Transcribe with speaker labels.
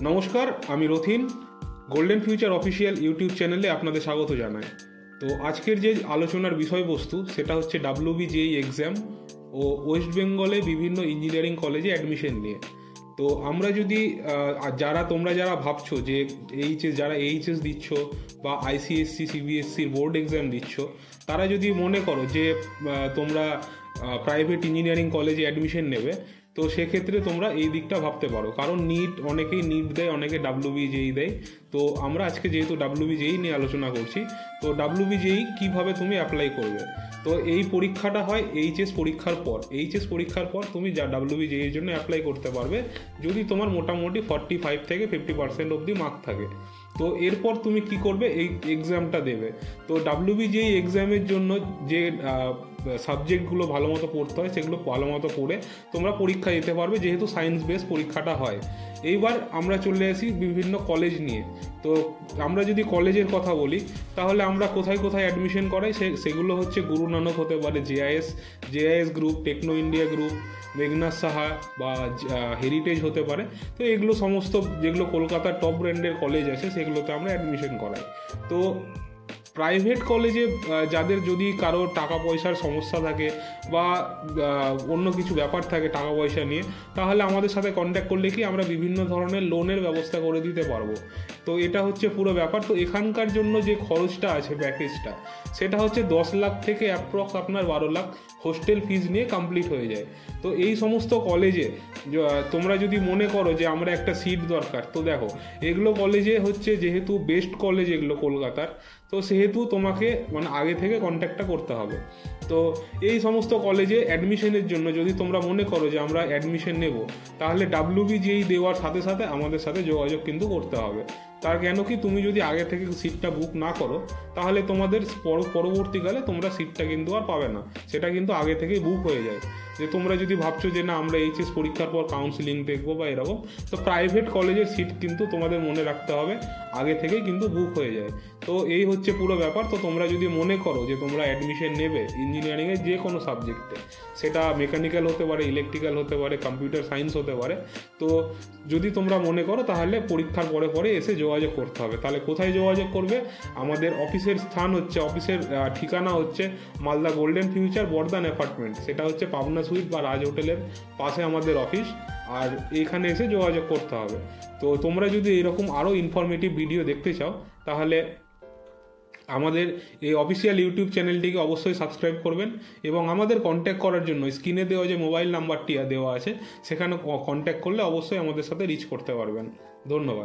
Speaker 1: নমস্কার, আমি Rathin. Golden future official YouTube চ্যানেলে আপনাদের স্বাগত জানাই। তো আজকের যে আলোচনার বিষয়বস্তু সেটা হচ্ছে WBJEE এক্সাম ও ওয়েস্ট বেঙ্গলে বিভিন্ন ইঞ্জিনিয়ারিং কলেজে অ্যাডমিশন নিয়ে। তো আমরা যদি তোমরা যারা ভাবছো যে যারা এইচএস দিচ্ছ বা ICSE CBSEর বোর্ড এক্সাম দিচ্ছ, তারা যদি মনে করো যে তোমরা প্রাইভেট ইঞ্জিনিয়ারিং কলেজে অ্যাডমিশন নেবে, তো সেক্ষেত্রে তোমরা এই দিকটা ভাবতে পারো। কারণ অনেকেই নিট দেয়, অনেকে WBJEE দেয়। তো আমরা আজকে যেহেতু WBJEE নিয়ে আলোচনা করছি, তো WBJEE কিভাবে তুমি অ্যাপ্লাই করবে। তো এই পরীক্ষাটা হয় এইচএস পরীক্ষার পর তুমি WBJEE-র জন্য অ্যাপ্লাই করতে পারবে যদি তোমার মোটামুটি 45 থেকে 50% অবধি মার্ক থাকে। তো এরপর তুমি কি করবে, এই এক্সামটা দেবে। তো WBJEE এক্সামের জন্য যে সাবজেক্টগুলো ভালো মতো পড়তে হয় সেগুলো ভালো মতো পড়ে তোমরা পরীক্ষা দিতে পারবে, যেহেতু সায়েন্স বেস পরীক্ষাটা হয়। এইবার আমরা চলে আসি বিভিন্ন কলেজ নিয়ে। তো আমরা যদি কলেজের কথা বলি, তাহলে আমরা কোথায় কোথায় অ্যাডমিশন করাই সেগুলো হচ্ছে গুরু নানক হতে পারে, JIS group, techno India group, Meghnad Saha বা হেরিটেজ হতে পারে। তো এগুলো সমস্ত যেগুলো কলকাতার টপ ব্র্যান্ডের কলেজ আছে সেগুলোতে আমরা অ্যাডমিশন করাই। তো প্রাইভেট কলেজে যাদের যদি কারো টাকা পয়সার সমস্যা থাকে বা অন্য কিছু ব্যাপার থাকে টাকা পয়সা নিয়ে, তাহলে আমাদের সাথে কন্ট্যাক্ট করলে কি আমরা বিভিন্ন ধরনের লোনের ব্যবস্থা করে দিতে পারবো। তো এটা হচ্ছে পুরো ব্যাপার। তো এখানকার জন্য যে খরচটা আছে, প্যাকেজটা, সেটা হচ্ছে 10 লাখ থেকে অ্যাপ্রক্স আপনার 12 লাখ হোস্টেল ফিজ নিয়ে কমপ্লিট হয়ে যায়। তো এই সমস্ত কলেজে তোমরা যদি মনে করো যে আমরা একটা সিট দরকার, তো দেখো এগুলো কলেজে হচ্ছে যেহেতু বেস্ট কলেজ এগুলো কলকাতার, তো সেহেতু তোমাকে আগে থেকে কন্ট্যাক্টটা করতে হবে। তো এই সমস্ত কলেজে অ্যাডমিশনের জন্য যদি তোমরা মনে করো যে আমরা অ্যাডমিশন নেব, তাহলে WBJEE দেওয়ার সাথে সাথে আমাদের সাথে যোগাযোগ কিন্তু করতে হবে। তার কেন কি, তুমি যদি আগে থেকে সিটটা বুক না করো, তাহলে তোমাদের পরবর্তীকালে তোমরা সিটটা কিন্তু আর পাবে না। সেটা কিন্তু আগে থেকেই বুক হয়ে যায়। যে তোমরা যদি ভাবছো যে না আমরা এইচএস পরীক্ষার পর কাউন্সিলিং দেখবো বা এরকম, তো প্রাইভেট কলেজের সিট কিন্তু তোমাদের মনে রাখতে হবে আগে থেকেই কিন্তু বুক হয়ে যায়। তো এই হচ্ছে পুরো ব্যাপার। তো তোমরা যদি মনে করো যে তোমরা অ্যাডমিশন নেবে ইঞ্জিনিয়ারিংয়ের যে কোনো সাবজেক্টে, সেটা মেকানিক্যাল হতে পারে, ইলেকট্রিক্যাল হতে পারে, কম্পিউটার সায়েন্স হতে পারে, তো যদি তোমরা মনে করো তাহলে পরীক্ষার পরে এসে যোগাযোগ করতে হবে। তাহলে কোথায় যোগাযোগ করবে? আমাদের অফিসের অফিসের ঠিকানা হচ্ছে Malda golden future Bardhaman apartment. সেটা হচ্ছে পাবনা সুইট বা রাজ হোটেলের পাশে আমাদের অফিস। আর এখানে এসে যোগাযোগ করতে হবে। তো তোমরা যদি এরকম আরও ইনফরমেটিভ ভিডিও দেখতে চাও, তাহলে আমাদের এই অফিসিয়াল ইউটিউব চ্যানেলটিকে অবশ্যই সাবস্ক্রাইব করবেন। এবং আমাদের কন্ট্যাক্ট করার জন্য স্ক্রিনে দেওয়া যে মোবাইল নাম্বারটি দেওয়া আছে, সেখানে কন্ট্যাক্ট করলে অবশ্যই আমাদের সাথে রিচ করতে পারবেন। ধন্যবাদ।